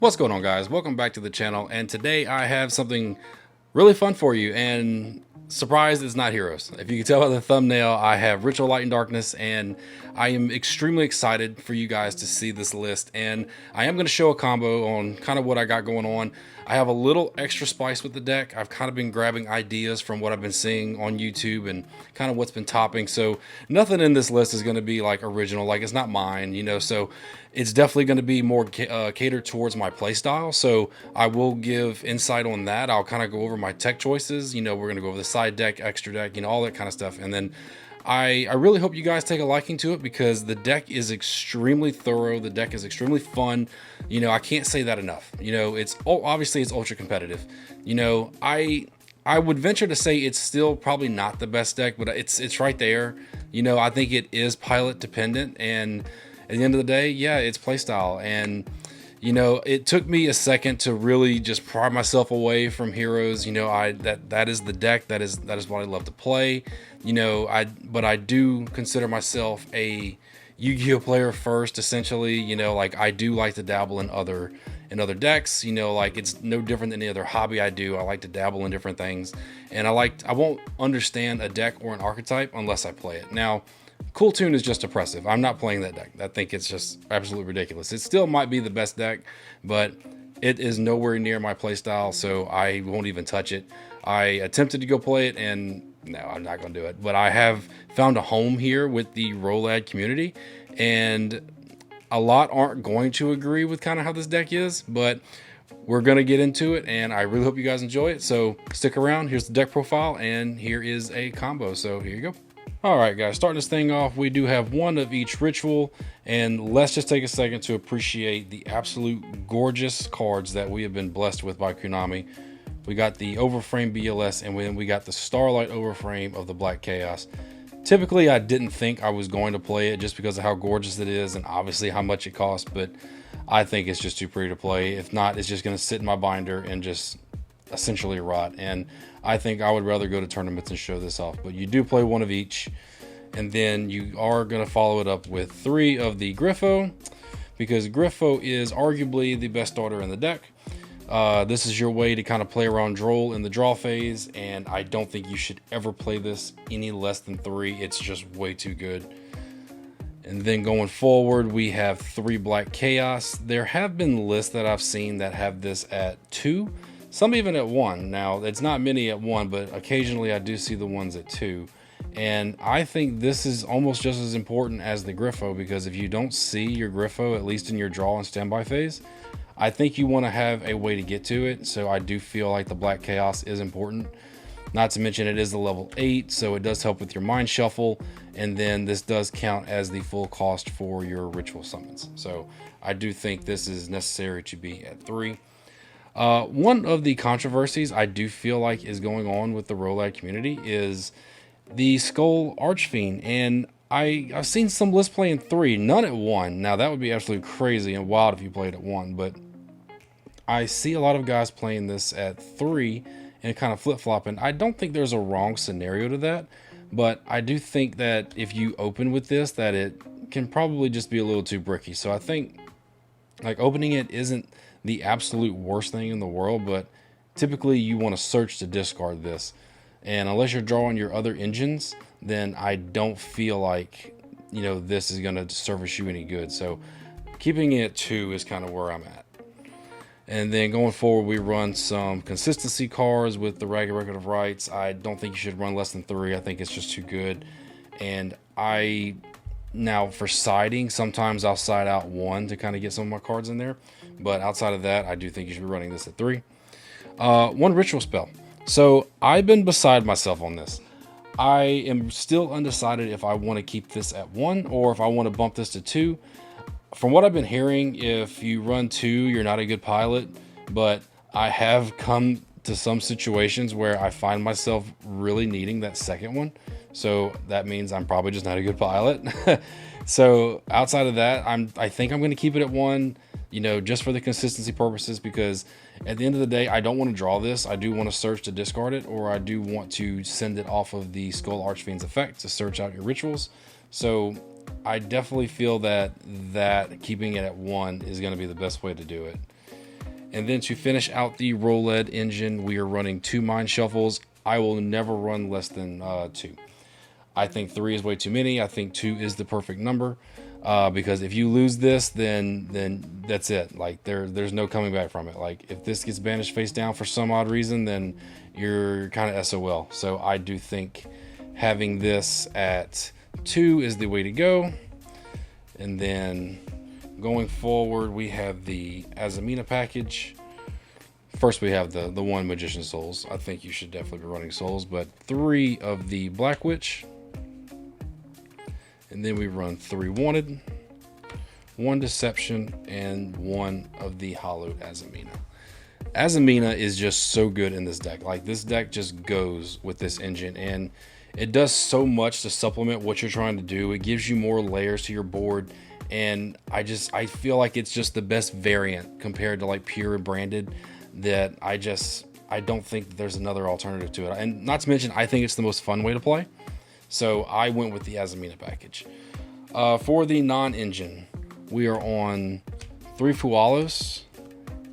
What's going on, guys? Welcome back to the channel, and today I have something really fun for you, and surprise, it's not Heroes. If you can tell by the thumbnail, I have Ritual Light and Darkness, and I am extremely excited for you guys to see this list, and I am going to show a combo on kind of what I got going on. I have a little extra spice with the deck. I've kind of been grabbing ideas from what I've been seeing on YouTube and kind of what's been topping, so nothing in this list is going to be like original, like it's not mine, you know, so it's definitely going to be more catered towards my playstyle. So I will give insight on that. I'll kind of go over my tech choices. You know, we're going to go over the side deck, extra deck, you know, all that kind of stuff. And then I really hope you guys take a liking to it because the deck is extremely thorough. The deck is extremely fun. You know, I can't say that enough. You know, obviously it's ultra competitive. You know, I would venture to say it's still probably not the best deck, but it's right there. You know, I think it is pilot dependent, and at the end of the day, yeah, it's playstyle. And you know, it took me a second to really just pry myself away from Heroes. You know, that is the deck, that is what I love to play. You know, but I do consider myself a Yu-Gi-Oh player first, essentially. You know, like I do like to dabble in other decks. You know, like it's no different than any other hobby I do. I like to dabble in different things, and I won't understand a deck or an archetype unless I play it. Now, Cool Tune is just oppressive. I'm not playing that deck. I think it's just absolutely ridiculous. It still might be the best deck, but it is nowhere near my playstyle, so I won't even touch it. I attempted to go play it, and no, I'm not going to do it. But I have found a home here with the Rolad community, and a lot aren't going to agree with kind of how this deck is, but we're going to get into it, and I really hope you guys enjoy it. So stick around. Here's the deck profile, and here is a combo. So here you go. All right, guys, starting this thing off, we do have one of each ritual, and let's just take a second to appreciate the absolute gorgeous cards that we have been blessed with by Konami. We got the Overframe BLS, and then we got the Starlight Overframe of the Black Chaos. Typically, I didn't think I was going to play it just because of how gorgeous it is and obviously how much it costs, but I think it's just too pretty to play. If not, it's just going to sit in my binder and just essentially rot, and I think I would rather go to tournaments and show this off. But you do play one of each, and then you are going to follow it up with 3 of the Griffo, because Griffo is arguably the best starter in the deck. This is your way to kind of play around Droll in the draw phase, and I don't think you should ever play this any less than 3. It's just way too good. And then going forward, we have 3 Black Chaos. There have been lists that I've seen that have this at 2. Some even at 1. Now, it's not many at 1, but occasionally I do see the ones at 2. And I think this is almost just as important as the Griffo, because if you don't see your Griffo, at least in your draw and standby phase, I think you want to have a way to get to it. So I do feel like the Black Chaos is important. Not to mention it is the level 8, so it does help with your Mind Shuffle. And then this does count as the full cost for your ritual summons. So I do think this is necessary to be at 3. One of the controversies I do feel like is going on with the Rolad community is the Skull Archfiend, and I've seen some lists playing 3, none at 1. Now that would be absolutely crazy and wild if you played at 1, but I see a lot of guys playing this at 3 and kind of flip-flopping. I don't think there's a wrong scenario to that, but I do think that if you open with this, that it can probably just be a little too bricky. So I think like opening it isn't the absolute worst thing in the world, but typically you want to search to discard this, and unless you're drawing your other engines, then I don't feel like, you know, this is going to service you any good. So keeping it at 2 is kind of where I'm at. And then going forward, we run some consistency cards with the Ragged Record of Rights. I don't think you should run less than 3. I think it's just too good. And now for siding, sometimes I'll side out 1 to kind of get some of my cards in there, but outside of that, I do think you should be running this at 3. 1 ritual spell. So I've been beside myself on this. I am still undecided if I want to keep this at 1 or if I want to bump this to 2. From what I've been hearing, if you run 2, you're not a good pilot, but I have come to some situations where I find myself really needing that second one. So that means I'm probably just not a good pilot. So outside of that, I think I'm going to keep it at 1, you know, just for the consistency purposes, because at the end of the day, I don't want to draw this. I do want to search to discard it, or I do want to send it off of the Skull Archfiend's effect to search out your rituals. So I definitely feel that keeping it at 1 is going to be the best way to do it. And then to finish out the Rolad engine, we are running 2 mine shuffles. I will never run less than 2. I think 3 is way too many. I think 2 is the perfect number, because if you lose this, then that's it. Like there's no coming back from it. Like if this gets banished face down for some odd reason, then you're kind of SOL. So I do think having this at 2 is the way to go. And then going forward, we have the Azamina package. First, we have the 1 Magician Souls. I think you should definitely be running Souls, but 3 of the Black Witch. And then we run 3 Wanted, 1 Deception, and 1 of the Hollowed Azamina. Azamina is just so good in this deck. Like, this deck just goes with this engine, and it does so much to supplement what you're trying to do. It gives you more layers to your board, and I feel like it's just the best variant compared to like pure and branded, that I don't think that there's another alternative to it. And not to mention, I think it's the most fun way to play. So I went with the Azamina package. For the non-engine, we are on 3 Fualos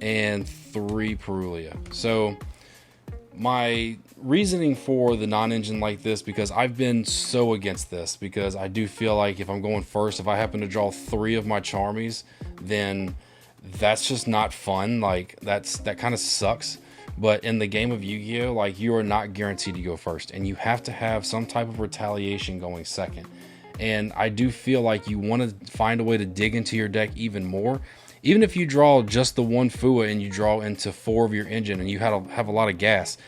and 3 Perulia. So my reasoning for the non-engine like this, because I've been so against this, because I do feel like if I'm going first, if I happen to draw 3 of my Charmies, then that's just not fun. Like that kind of sucks. But in the game of Yu-Gi-Oh, like, you are not guaranteed to go first, and you have to have some type of retaliation going second. And I do feel like you want to find a way to dig into your deck even more. Even if you draw just the 1 Fua and you draw into 4 of your engine and you have a lot of gas,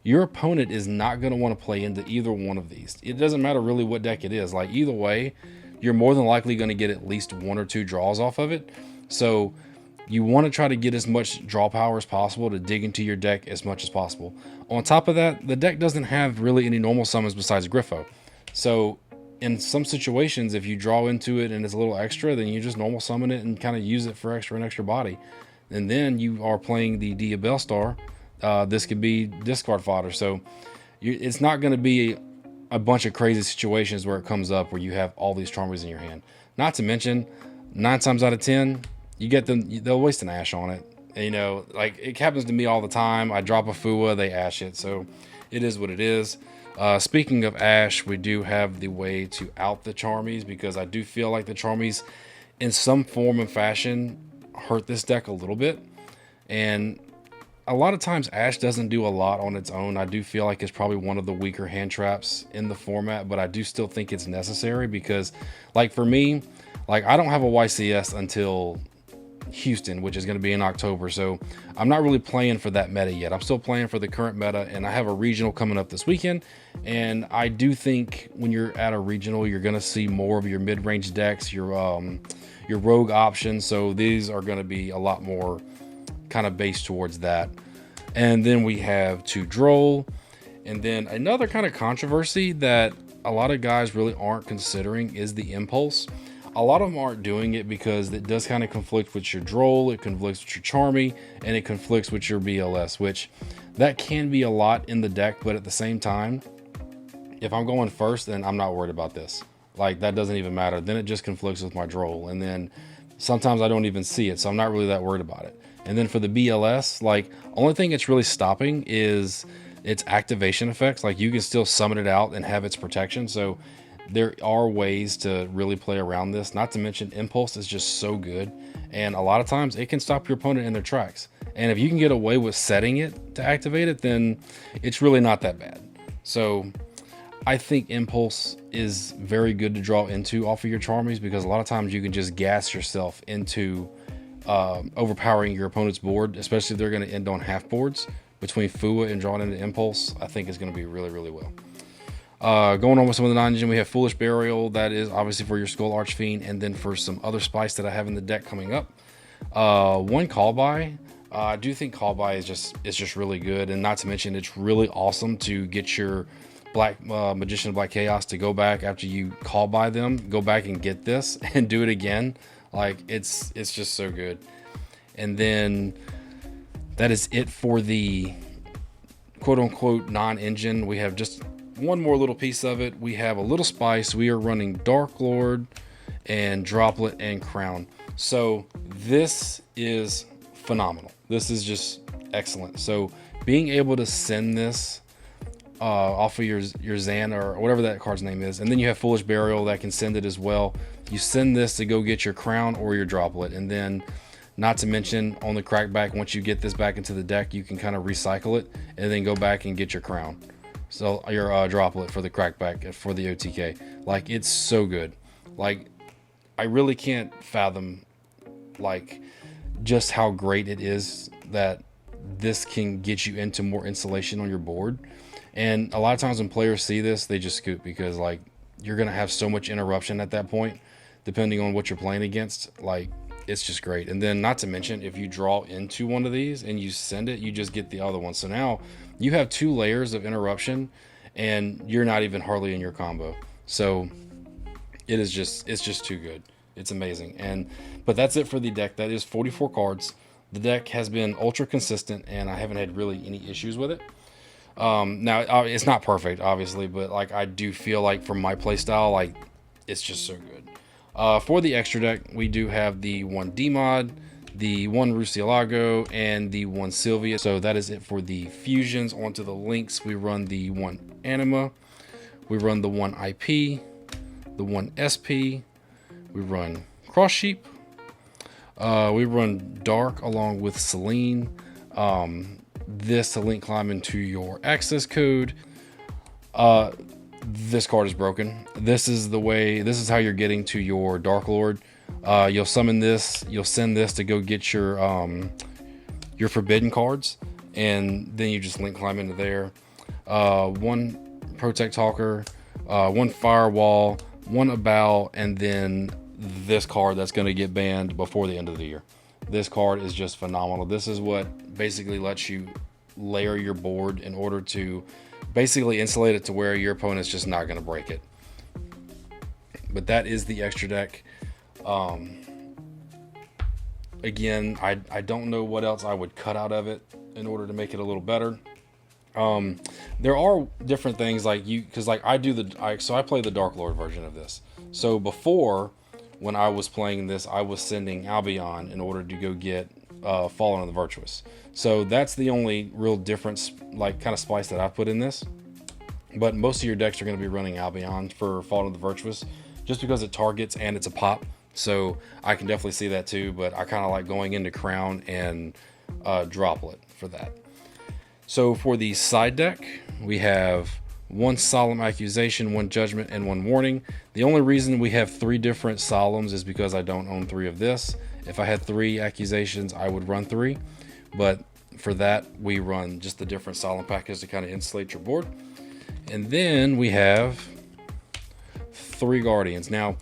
your opponent is not going to want to play into either one of these. It doesn't matter really what deck it is. Like, either way, you're more than likely going to get at least 1 or 2 draws off of it. So you want to try to get as much draw power as possible to dig into your deck as much as possible. On top of that, the deck doesn't have really any normal summons besides Griffo. So in some situations, if you draw into it and it's a little extra, then you just normal summon it and kind of use it for an extra body. And then you are playing the Diabell Star. This could be discard fodder. So it's not going to be a bunch of crazy situations where it comes up where you have all these Charmers in your hand. Not to mention, 9 times out of 10, you get them, they'll waste an Ash on it. And, you know, like, it happens to me all the time. I drop a Fua, they Ash it. So it is what it is. Speaking of Ash, we do have the way to out the Charmies, because I do feel like the Charmies in some form and fashion hurt this deck a little bit. And a lot of times Ash doesn't do a lot on its own. I do feel like it's probably one of the weaker hand traps in the format, but I do still think it's necessary, because, like, for me, like, I don't have a YCS until Houston, which is going to be in October, so I'm not really playing for that meta yet. I'm still playing for the current meta, and I have a regional coming up this weekend, and I do think when you're at a regional, you're going to see more of your mid-range decks, your rogue options. So these are going to be a lot more kind of based towards that. And then we have 2 Droll, and then another kind of controversy that a lot of guys really aren't considering is the Impulse. A lot of them aren't doing it because it does kind of conflict with your Droll, it conflicts with your Charmy, and it conflicts with your BLS, which that can be a lot in the deck. But at the same time, if I'm going first, then I'm not worried about this. Like, that doesn't even matter. Then it just conflicts with my Droll, and then sometimes I don't even see it, so I'm not really that worried about it. And then for the BLS, like, only thing it's really stopping is its activation effects. Like, you can still summon it out and have its protection. So there are ways to really play around this. Not to mention, Impulse is just so good, and a lot of times it can stop your opponent in their tracks. And if you can get away with setting it to activate it, then it's really not that bad. So I think Impulse is very good to draw into off of your Charmies, because a lot of times you can just gas yourself into overpowering your opponent's board, especially if they're going to end on half boards. Between Fua and drawing into Impulse, I think it's going to be really, really well. Going on with some of the non-engine, we have Foolish Burial. That is obviously for your Skull Archfiend, and then for some other spice that I have in the deck coming up. 1 Call By. I do think Call By is just really good, and not to mention, it's really awesome to get your Black Magician of Black Chaos to go back after you Call By them, go back and get this and do it again. Like, it's just so good. And then that is it for the quote-unquote non-engine. We have just one more little piece of it. We have a little spice. We are running Dark Lord and Droplet and Crown. So this is phenomenal. This is just excellent. So being able to send this off of your Zan or whatever that card's name is, and then you have Foolish Burial that can send it as well. You send this to go get your crown or your droplet, and then not to mention on the crackback, once you get this back into the deck, you can kind of recycle it and then go back and get your crown. So your droplet for the crackback for the OTK. Like, it's so good. Like, I really can't fathom like just how great it is that this can get you into more insulation on your board. And a lot of times when players see this, they just scoop, because like you're gonna have so much interruption at that point, depending on what you're playing against. Like, it's just great. And then not to mention, if you draw into one of these and you send it, you just get the other one. So now you have 2 layers of interruption, and you're not even hardly in your combo. So it's just too good. It's amazing. But that's it for the deck. That is 44 cards. The deck has been ultra consistent, and I haven't had really any issues with it. Now it's not perfect, obviously, but like I do feel like for my play style, like it's just so good. For the extra deck, we do have the 1 D-Mod, the 1 Rusialago, and the 1 Sylvia. So that is it for the fusions. Onto the links, we run the 1 Anima, we run the 1 IP, the 1 SP, we run Cross Sheep, we run Dark along with Celine. This to link climb into your access code. This card is broken. This is how you're getting to your Dark Lord. You'll summon this, you'll send this to go get your forbidden cards, and then you just link climb into there. 1 Protect Talker, 1 Firewall, 1 Abow, and then this card that's going to get banned before the end of the year. This card is just phenomenal. This is what basically lets you layer your board in order to basically insulate it to where your opponent's just not going to break it. But that is the extra deck. Again, I don't know what else I would cut out of it in order to make it a little better. There are different things, like because like I play the Dark Lord version of this. So before, when I was playing this, I was sending Albion in order to go get Fallen of the Virtuous. So that's the only real difference, like kind of spice that I put in this. But most of your decks are going to be running Albion for Fallen of the Virtuous, just because it targets and it's a pop. So I can definitely see that too, but I kind of like going into Crown and Droplet for that. So for the side deck, we have 1 Solemn Accusation, 1 Judgment, and 1 Warning. The only reason we have 3 different Solemns is because I don't own 3 of this. If I had 3 Accusations, I would run 3. But for that, we run just the different Solemn package to kind of insulate your board. And then we have 3 Guardians. Now,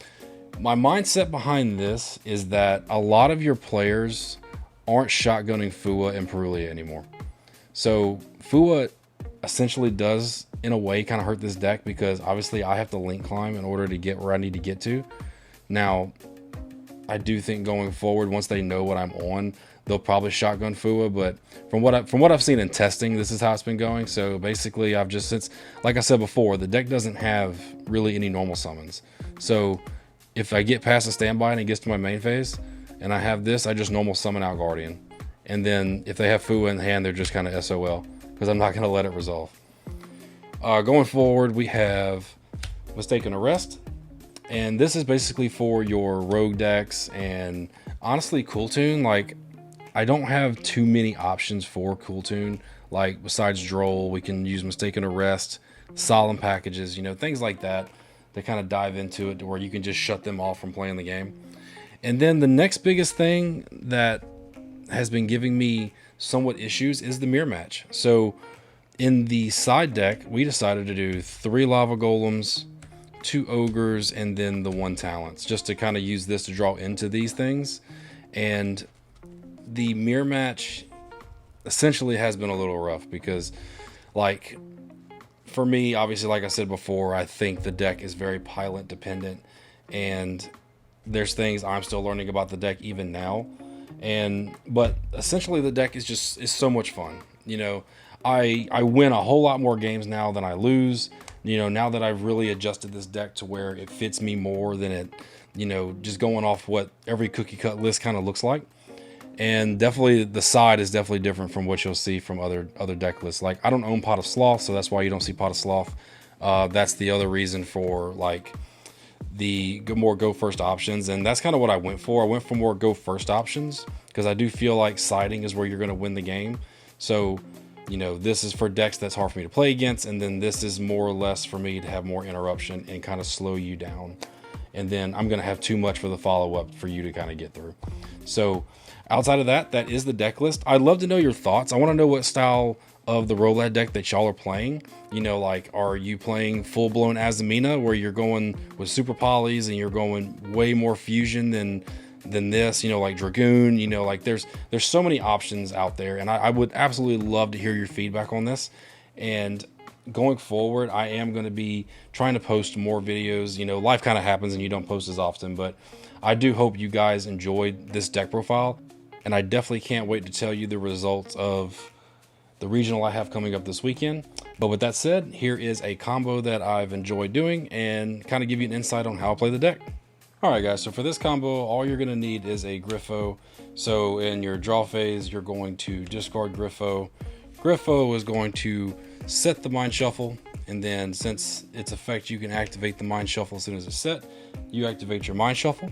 my mindset behind this is that a lot of your players aren't shotgunning Fua and Perulia anymore. So Fua essentially does, in a way, kind of hurt this deck, because obviously I have to link climb in order to get where I need to get to. Now, I do think going forward, once they know what I'm on, they'll probably shotgun Fua. But from what I've seen in testing, this is how it's been going. So basically, since like I said before, the deck doesn't have really any normal summons. So if I get past the standby and it gets to my main phase, and I have this, I just normal summon out Guardian. And then if they have Fua in hand, they're just kind of SOL, because I'm not going to let it resolve. Going forward, we have Mistaken Arrest. And this is basically for your rogue decks, and honestly, Cool Tune. Like, I don't have too many options for Cool Tune. Like, besides Droll, we can use Mistaken Arrest, Solemn packages, things like that. They kind of dive into it to where you can just shut them off from playing the game. And then the next biggest thing that has been giving me somewhat issues is the mirror match. So in the side deck, we decided to do 3 Lava Golems, 2 Ogres, and then the 1 Talents, just to kind of use this to draw into these things. And the mirror match essentially has been a little rough, because like for me, obviously, like I said before, I think the deck is very pilot dependent, and there's things I'm still learning about the deck even now. But essentially the deck is so much fun. I win a whole lot more games now than I lose. Now that I've really adjusted this deck to where it fits me more than it, just going off what every cookie cut list kind of looks like. And definitely the side is definitely different from what you'll see from other deck lists. Like, I don't own Pot of Sloth, so that's why you don't see Pot of Sloth. That's the other reason for like the more go first options, and that's kind of what I went for. I went for more go first options because I do feel like siding is where you're going to win the game. So, you know, this is for decks that's hard for me to play against, and then this is more or less for me to have more interruption and kind of slow you down. And then I'm going to have too much for the follow-up for you to kind of get through. So outside of that, that is the deck list. I'd love to know your thoughts. I want to know what style of the Rolad deck that y'all are playing. You know, like, are you playing full-blown Azamina where you're going with super polys and you're going way more fusion than this, you know, like Dragoon, you know, like there's so many options out there, and I would absolutely love to hear your feedback on this. And going forward, I am going to be trying to post more videos. You know, life kind of happens and you don't post as often, but I do hope you guys enjoyed this deck profile, and I definitely can't wait to tell you the results of the regional I have coming up this weekend. But with that said, here is a combo that I've enjoyed doing and kind of give you an insight on how I play the deck. All right, guys, so for this combo, all you're going to need is a Griffo. So in your draw phase, you're going to discard Griffo. Griffo is going to set the Mind Shuffle, and then since its effect, you can activate the Mind Shuffle as soon as it's set. You activate your Mind Shuffle,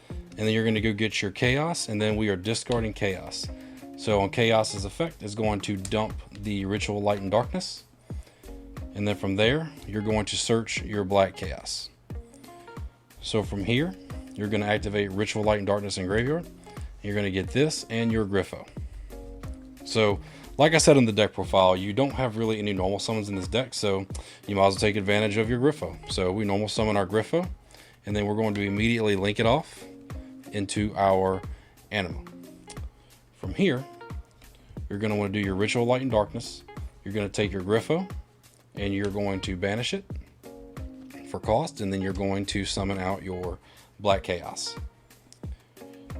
and then you're going to go get your Chaos, and then we are discarding Chaos. So on Chaos's effect, it's going to dump the Ritual Light and Darkness, and then from there, you're going to search your Black Chaos. So from here, you're going to activate Ritual Light and Darkness in Graveyard. You're going to get this and your Griffo. So, like I said in the deck profile, you don't have really any normal summons in this deck, so you might as well take advantage of your Griffo. So we normal summon our Griffo, and then we're going to immediately link it off into our Anima. From here, you're going to want to do your Ritual Light and Darkness. You're going to take your Griffo, and you're going to banish it for cost, and then you're going to summon out your Black Chaos.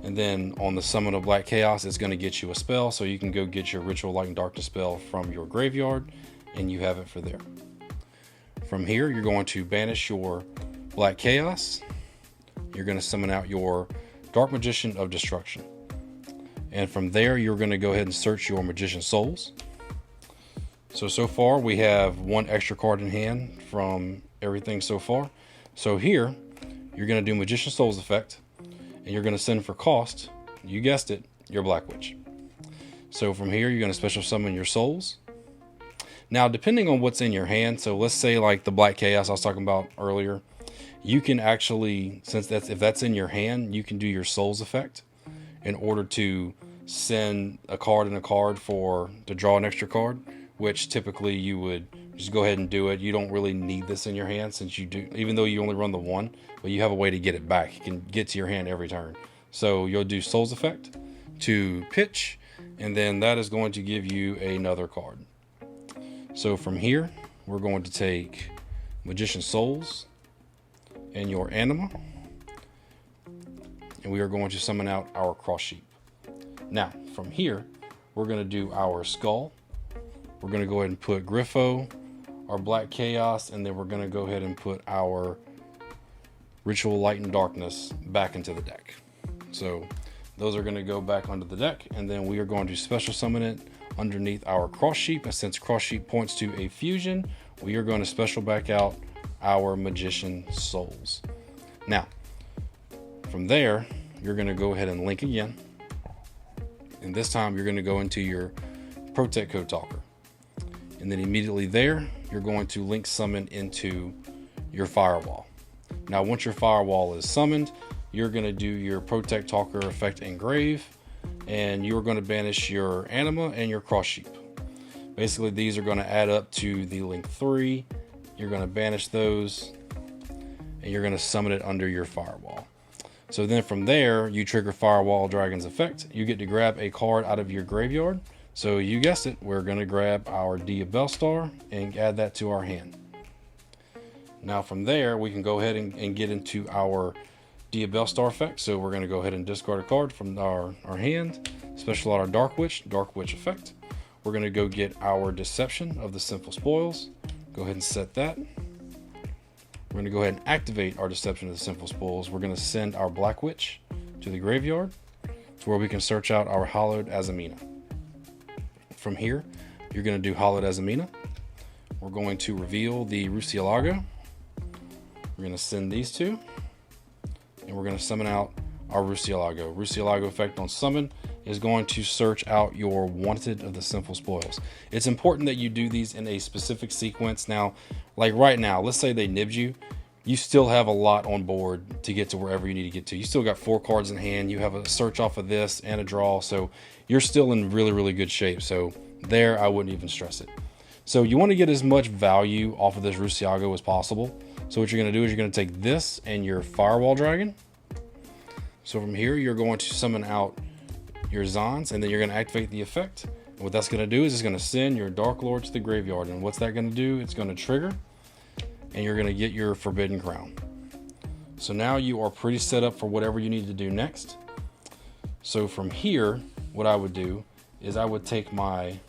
And then on the summon of Black Chaos, it's going to get you a spell, so you can go get your Ritual Light and Darkness spell from your graveyard, and you have it for there. From here, you're going to banish your Black Chaos. You're going to summon out your Dark Magician of Destruction. And from there, you're going to go ahead and search your Magician Souls. So far, we have one extra card in hand from everything so far. So here, you're going to do Magician Souls effect, and you're going to send for cost, you guessed it, your Black Witch. So from here, you're going to special summon your souls. Now, depending on what's in your hand, so let's say like the Black Chaos I was talking about earlier, you can actually, if that's in your hand, you can do your souls effect in order to send a card and a card to draw an extra card, which typically you would just go ahead and do it. You don't really need this in your hand, since you do, even though you only run the one, but you have a way to get it back. You can get to your hand every turn. So you'll do Souls Effect to pitch, and then that is going to give you another card. So from here, we're going to take Magician Souls and your Anima, and we are going to summon out our Cross Sheep. Now, from here, we're going to do our Skull. We're going to go ahead and put Griffo, our Black Chaos, and then we're going to go ahead and put our Ritual Light and Darkness back into the deck. So those are going to go back onto the deck, and then we are going to special summon it underneath our Cross Sheep. And since Cross Sheep points to a fusion, we are going to special back out our Magician Souls. Now, from there, you're going to go ahead and link again. And this time you're going to go into your Protect Code Talker. And then immediately there, you're going to link summon into your Firewall. Now, once your Firewall is summoned, you're going to do your Protect Talker effect Engrave, and you're going to banish your Anima and your Cross Sheep. Basically, these are going to add up to the link 3. You're going to banish those, and you're going to summon it under your Firewall. So then from there, you trigger Firewall Dragon's effect. You get to grab a card out of your graveyard. So you guessed it, we're going to grab our Bellstar and add that to our hand. Now from there, we can go ahead and get into our Bellstar effect. So we're going to go ahead and discard a card from our hand, special out our Dark Witch effect. We're going to go get our Deception of the Sinful Spoils. Go ahead and set that. We're going to go ahead and activate our Deception of the Sinful Spoils. We're going to send our Black Witch to the graveyard. to where we can search out our hollowed Azamina. From here, you're going to do hollowed Azamina. We're going to reveal the Rusialago. We're going to send these two, and we're going to summon out our Rusialago. Rusialago effect on summon is going to search out your wanted of the sinful spoils. It's important that you do these in a specific sequence. Now, like right now, let's say they nibbed you. You still have a lot on board to get to wherever you need to get to. You still got 4 cards in hand. You have a search off of this and a draw. So you're still in really, really good shape. So there, I wouldn't even stress it. So you want to get as much value off of this Rusialago as possible. So what you're going to do is you're going to take this and your Firewall Dragon. So from here, you're going to summon out your Zons, and then you're going to activate the effect. And what that's going to do is it's going to send your Dark Lord to the graveyard. And what's that going to do? It's going to trigger, and you're going to get your Forbidden Crown. So now you are pretty set up for whatever you need to do next. So from here, what I would do is I would take my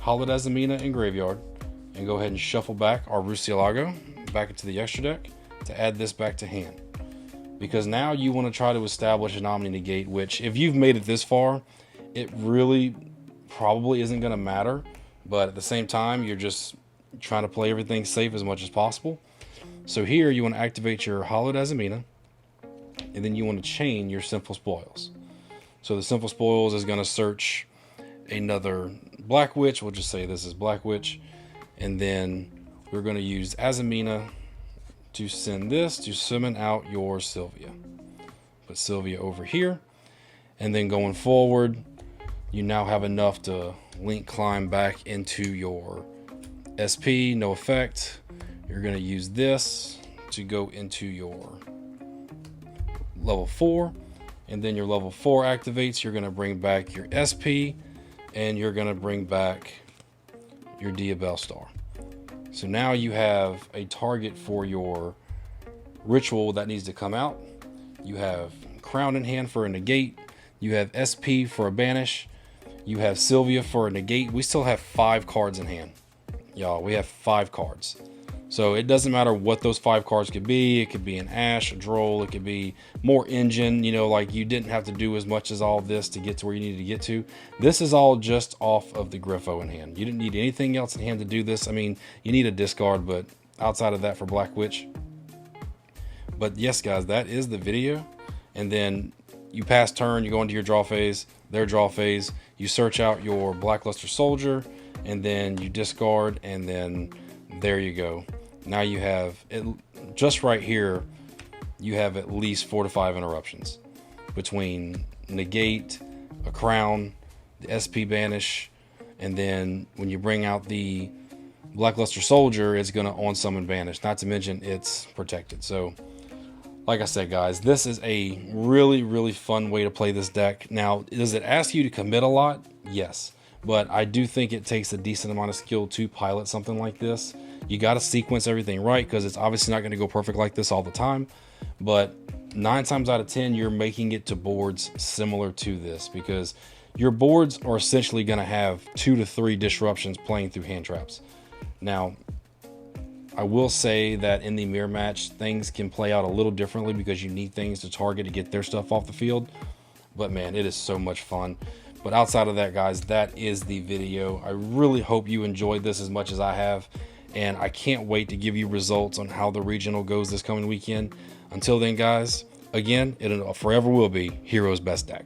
Hollowed Azamina in graveyard and go ahead and shuffle back our Rusialago back into the extra deck to add this back to hand. Because now you want to try to establish an Omni Negate, which if you've made it this far, it really probably isn't going to matter. But at the same time, you're just trying to play everything safe as much as possible. So here you want to activate your Hollowed Azamina, and then you want to chain your Sinful Spoils. So the Sinful Spoils is going to search another Black Witch. We'll just say this is Black Witch. And then we're going to use Azamina to send this to summon out your Sylvia. Put Sylvia over here. And then going forward, you now have enough to link climb back into your SP, no effect. You're going to use this to go into your level 4. And then your level 4 activates. You're going to bring back your SP, and you're going to bring back your Diabell Star. So now you have a target for your ritual that needs to come out. You have Crown in hand for a negate. You have SP for a banish. You have Sylvia for a negate. We still have 5 cards in hand. Y'all, we have 5 cards. So it doesn't matter what those 5 cards could be. It could be an Ash, a Droll. It could be more engine. You know, like you didn't have to do as much as all this to get to where you needed to get to. This is all just off of the Griffo in hand. You didn't need anything else in hand to do this. I mean, you need a discard, but outside of that for Black Witch. But yes, guys, that is the video. And then you pass turn, you go into your draw phase, their draw phase. You search out your Blackluster Soldier, and then you discard, and then there you go. Now you have it just right here. You have at least 4 to 5 interruptions between negate, a crown, the SP banish, and then when you bring out the Blackluster Soldier, it's going to on summon banish. Not to mention it's protected. So, like I said, guys, this is a really, really fun way to play this deck. Now, does it ask you to commit a lot? Yes. But I do think it takes a decent amount of skill to pilot something like this. You got to sequence everything right, because it's obviously not going to go perfect like this all the time. But 9 times out of 10, you're making it to boards similar to this, because your boards are essentially going to have 2 to 3 disruptions playing through hand traps. Now, I will say that in the mirror match, things can play out a little differently because you need things to target to get their stuff off the field. But man, it is so much fun. But outside of that, guys, that is the video. I really hope you enjoyed this as much as I have. And I can't wait to give you results on how the regional goes this coming weekend. Until then, guys, again, it forever will be Heroes' best deck.